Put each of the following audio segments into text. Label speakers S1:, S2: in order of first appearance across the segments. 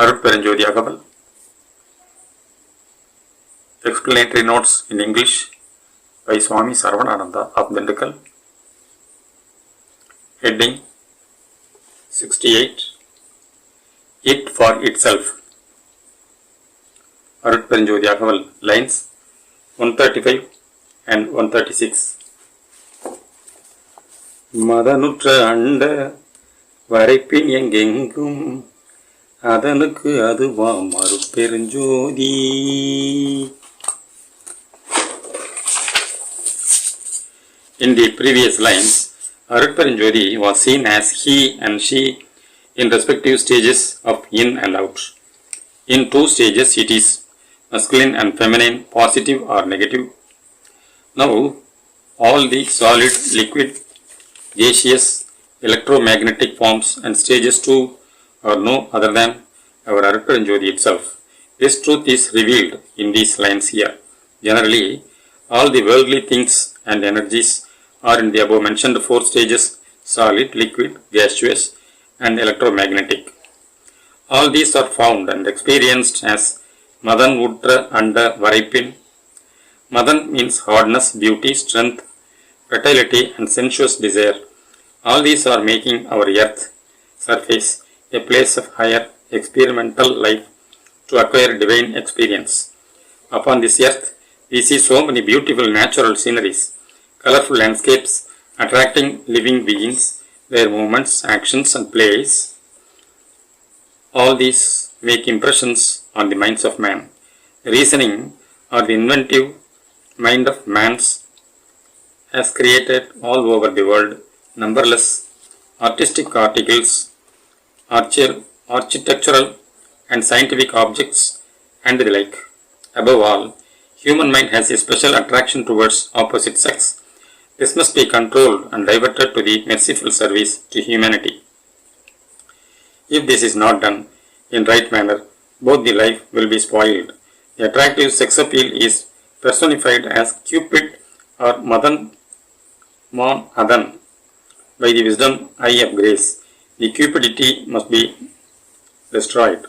S1: Arutperunjothi Agaval. Explanatory notes in English by Swami Sarvanananda of Dindigul. Heading 68. It for itself. Arutperunjothi Agaval lines 135 and 136. மதனுற்ற அண்ட வரைப்பின் எங்கெங்கும் அதனுக்கு அதுவாம் அருட்பெருஞ்சோதி. In the previous lines, Arutperenjodi was seen as he and she in respective stages of in and out. In two stages it is masculine and feminine, positive or negative. Now all the solid, liquid, gaseous, electromagnetic forms and stages too are no other than our Arutperenjodi itself. This truth is revealed in these lines here. Generally, all the worldly things and energies are in the above mentioned four stages: solid, liquid, gaseous and electromagnetic. All these are found and experienced as Madan Utra Anda Varaipin. Madan means hardness, beauty, strength, fertility and sensuous desire. All these are making our earth surface a place of higher experimental life to acquire divine experience. Upon this earth, we see so many beautiful natural sceneries, colorful landscapes, attracting living beings, their movements, actions and plays. All these make impressions on the minds of man. The reasoning or the inventive mind of man has created all over the world numberless artistic articles, architectural and scientific objects and the like. Above all, human mind has a special attraction towards opposite sex. This must be controlled and diverted to the merciful service to humanity. If this is not done in right manner, both the life will be spoiled. The attractive sex appeal is personified as Cupid or Madan Mon Adan. By the wisdom eye of grace, the cupidity must be destroyed.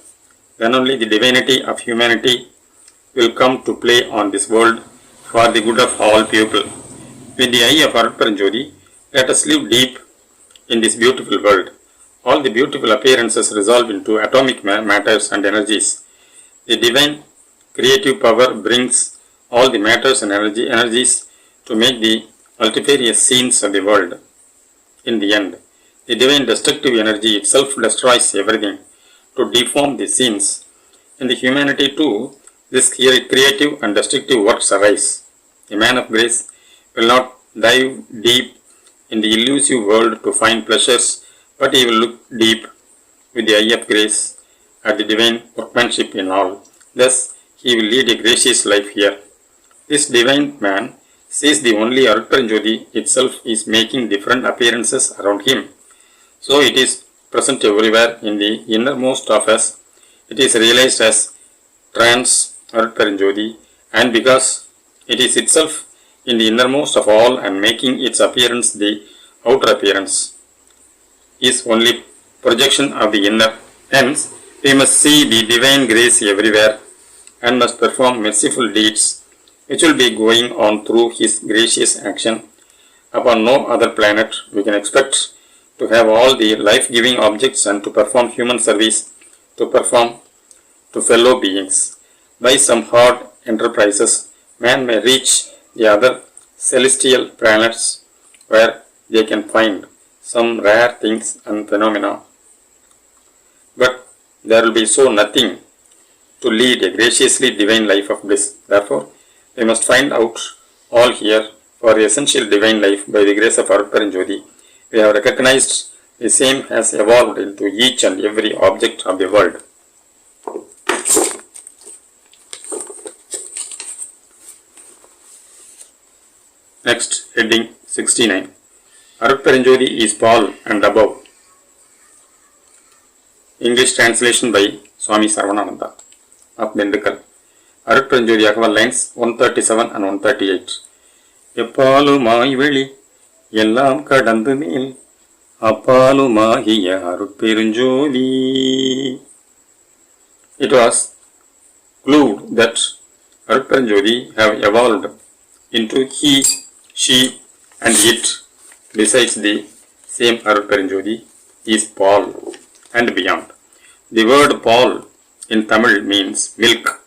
S1: Then only the divinity of humanity will come to play on this world for the good of all people. With the eye of Arutperenjodi, let us live deep in this beautiful world. All the beautiful appearances resolve into atomic matters and energies. The divine creative power brings all the matters and energies to make the multifarious scenes of the world. In the end, the divine destructive energy itself destroys everything to deform the scenes. In the humanity too, this creative and destructive works arise. A man of grace will not dive deep in the elusive world to find pleasures, but he will look deep with the eye of grace at the divine workmanship in all. Thus, he will lead a gracious life here. This divine man sees the only Arutperenjodi itself is making different appearances around him. So it is present everywhere in the innermost of us. It is realized as trans Arutperenjodi, and because it is itself in the innermost of all and making its appearance the outer appearance is only projection of the inner. Hence, we must see the divine grace everywhere and must perform merciful deeds which will be going on through his gracious action. Upon no other planet we can expect to have all the life-giving objects and to perform human service to fellow beings. By some hard enterprises, man may reach the other celestial planets where they can find some rare things and phenomena. But there will be so nothing to lead a graciously divine life of bliss. Therefore, we must find out all here for the essential divine life by the grace of Arutperenjodi. We have recognized the same has evolved into each and every object of the world. Next, heading 69. Arutperenjodi is Paul and above. English translation by Swami Sarvanananda of Dindigul. Arutperenjodi Akval lines 137 and 138. எப்பாலுமாய் வெளி எல்லாம் கடந்து மேல் அப்பாலுமாகிய அருட்பெருஞ்சோதி. It was clued that Arutparanjodi have evolved into he, she and it. Besides the same Arutparanjodi is Paul and beyond. The word Paul in Tamil means milk,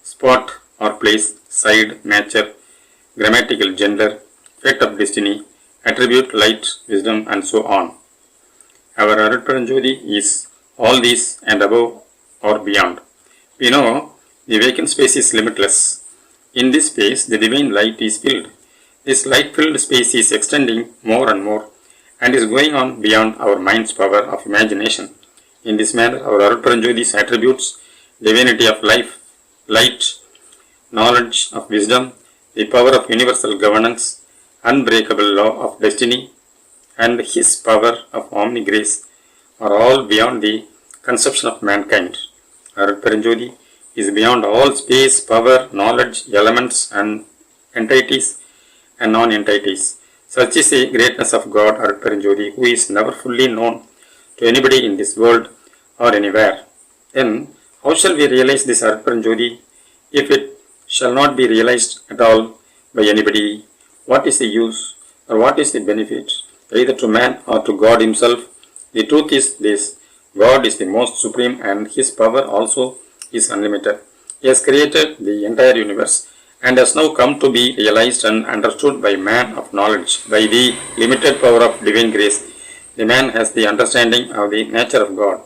S1: spot or place, side, nature, grammatical gender, fate of destiny, attribute, light, wisdom and so on. Our Arutparanjodi is all these and above or beyond. We know the vacant space is limitless. In this space, the divine light is filled. This light-filled space is extending more and more and is going on beyond our mind's power of imagination. In this manner, our Arutparanjodi's attributes, divinity of life, light, knowledge of wisdom, the power of universal governance, unbreakable law of destiny, and his power of omni-grace are all beyond the conception of mankind. Arutparanjodi is beyond all space, power, knowledge, elements and entities and non-entities. Such is the greatness of God Arutparanjodi, who is never fully known to anybody in this world or anywhere. Then, how shall we realize this Arutparanjodi if it shall not be realized at all by anybody? What is the use or what is the benefit, either to man or to God himself? The truth is this: God is the most supreme and his power also is unlimited. He has created the entire universe and has now come to be realized and understood by man of knowledge. By the limited power of divine grace, the man has the understanding of the nature of God.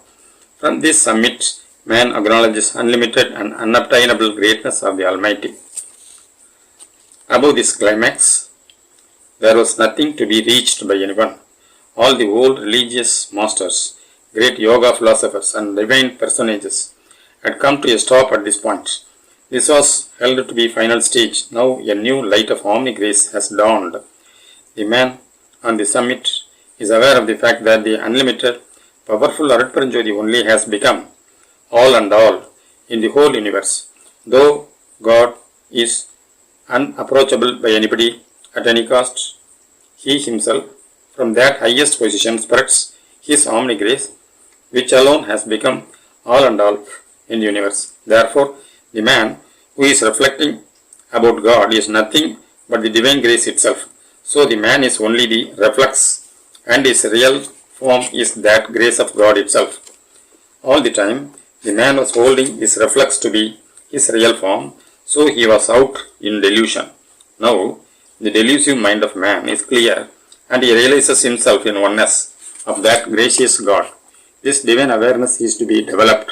S1: From this summit, man acknowledges unlimited and unobtainable greatness of the Almighty. Above this climax, there was nothing to be reached by anyone. All the old religious masters, great yoga philosophers and divine personages had come to a stop at this point. This was held to be final stage. Now a new light of omni-grace has dawned. The man on the summit is aware of the fact that the unlimited, powerful Arutparanjodi only has become all and all in the whole universe. Though God is unapproachable by anybody at any cost, he himself from that highest position spreads his omni-grace, which alone has become all and all in the universe. Therefore, the man who is reflecting about God is nothing but the divine grace itself. So the man is only the reflex and his real form is that grace of God itself. All the time, the man was holding this reflex to be his real form, so he was out in delusion. Now, the delusive mind of man is clear and he realizes himself in oneness of that gracious God. This divine awareness is to be developed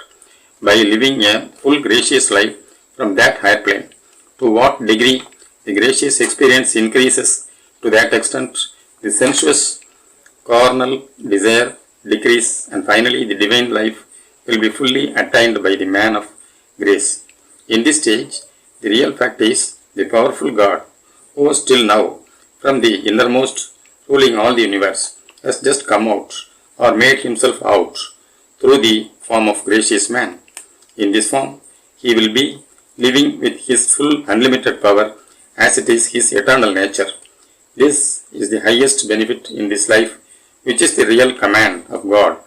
S1: by living a full gracious life from that higher plane. To what degree the gracious experience increases, to that extent the sensuous carnal desire decrease and finally the divine life will be fully attained by the man of grace. In this stage, the real fact is the powerful God, who was till now from the innermost ruling all the universe, has just come out or made himself out through the form of gracious man. In this form, he will be living with his full unlimited power as it is his eternal nature. This is the highest benefit in this life, which is the real command of God,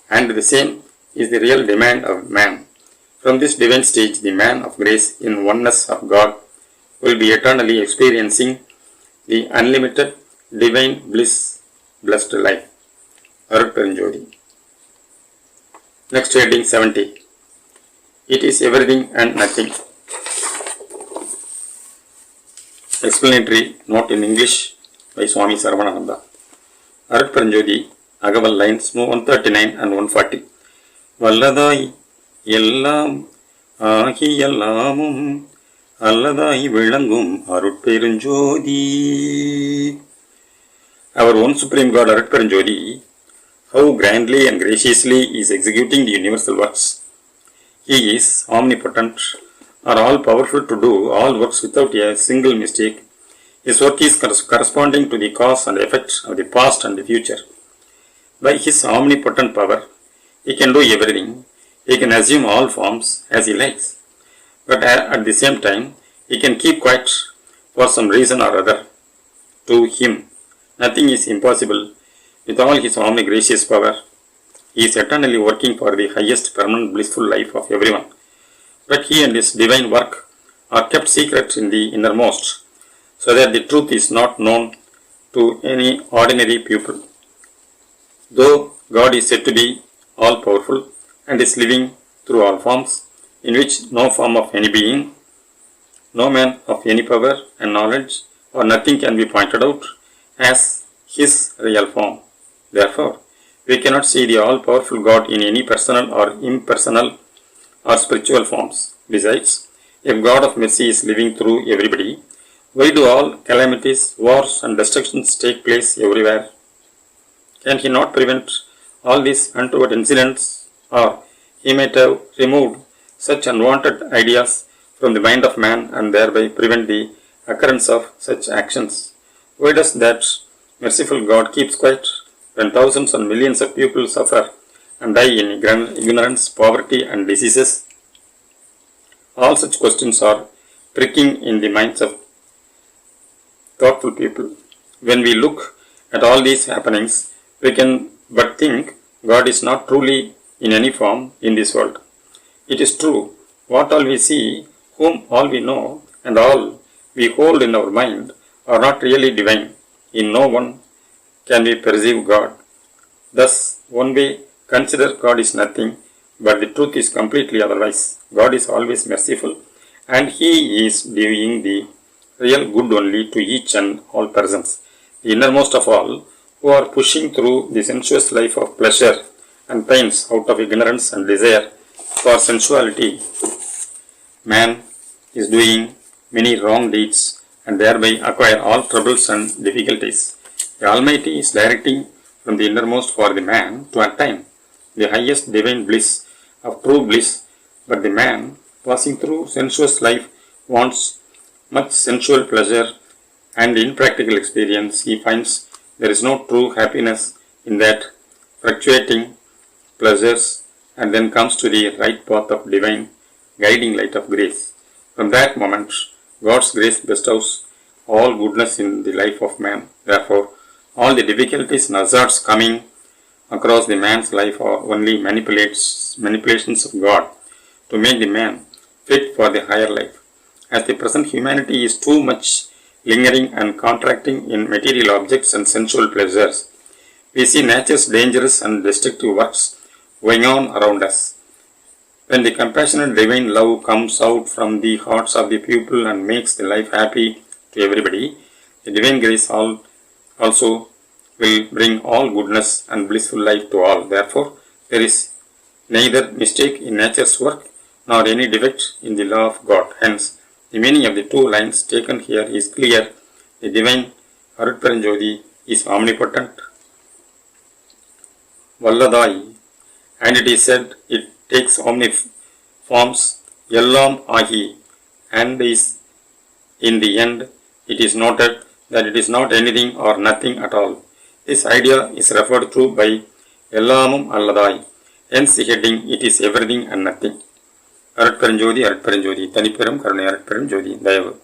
S1: and the same is the real demand of man. From this divine stage, the man of grace in oneness of God will be eternally experiencing the unlimited divine bliss, blessed life. Arutparanjodi. Next heading 70. It is everything and nothing. Explanatory note in English by Swami Sarvanananda. Arutparanjodi, Agaval lines 139 and 140. Valladai Yellam Ahi Yellamum Alladai Vilangum Arutparanjodi. Our own Supreme God Arutparanjodi, how grandly and graciously he is executing the universal works. He is omnipotent or all powerful to do all works without a single mistake. His work is corresponding to the cause and effect of the past and the future. By his omnipotent power, he can do everything. He can assume all forms as he likes. But at the same time, he can keep quiet for some reason or other. To him, nothing is impossible. With all his omni-gracious power, he is eternally working for the highest permanent blissful life of everyone. but he and his divine work are kept secret in the innermost, so that the truth is not known to any ordinary people. Though God is said to be all-powerful and is living through all forms, in which no form of any being, no man of any power and knowledge or nothing can be pointed out as his real form. Therefore, we cannot see the all-powerful God in any personal or impersonal or spiritual forms. Besides, if God of mercy is living through everybody, why do all calamities, wars and destructions take place everywhere? Can he not prevent all these untoward incidents, or he might have removed such unwanted ideas from the mind of man and thereby prevent the occurrence of such actions? Why does that merciful God keep quiet when thousands and millions of people suffer and die in ignorance, poverty and diseases? All such questions are pricking in the minds of thoughtful people. When we look at all these happenings, we can but think God is not truly in any form in this world. It is true, what all we see, whom all we know, and all we hold in our mind are not really divine. In no one can we perceive God. Thus, one way consider God is nothing, but the truth is completely otherwise. God is always merciful, and He is doing the real good only to each and all persons, the innermost of all, who are pushing through the sensuous life of pleasure and pains out of ignorance and desire for sensuality. Man is doing many wrong deeds and thereby acquire all troubles and difficulties. The Almighty is directing from the innermost for the man to attain the highest divine bliss of true bliss, but the man passing through sensuous life wants much sensual pleasure, and in practical experience he finds there is no true happiness in that fluctuating pleasures, and then comes to the right path of divine guiding light of grace. From that moment, God's grace bestows all goodness in the life of man. Therefore, all the difficulties and hazards coming across the man's life are only manipulations of God to make the man fit for the higher life. As the present humanity is too much lingering and contracting in material objects and sensual pleasures, we see nature's dangerous and destructive works going on around us. When the compassionate divine love comes out from the hearts of the people and makes the life happy to everybody, the divine grace also will bring all goodness and blissful life to all. Therefore, there is neither mistake in nature's work nor any defect in the law of God. Hence, the meaning of the two lines taken here is clear. The divine Arutparanjodi is omnipotent, Valladai, and it is said it takes omni forms, Yellam Ahi, and is in the end it is noted that it is not anything or nothing at all. This idea is referred to by Ellamum Alladai, hence the heading it is everything and nothing. Arutparanjodi, Arutparanjodi, Taniperum Karunai Arutparanjodi, Dayavu.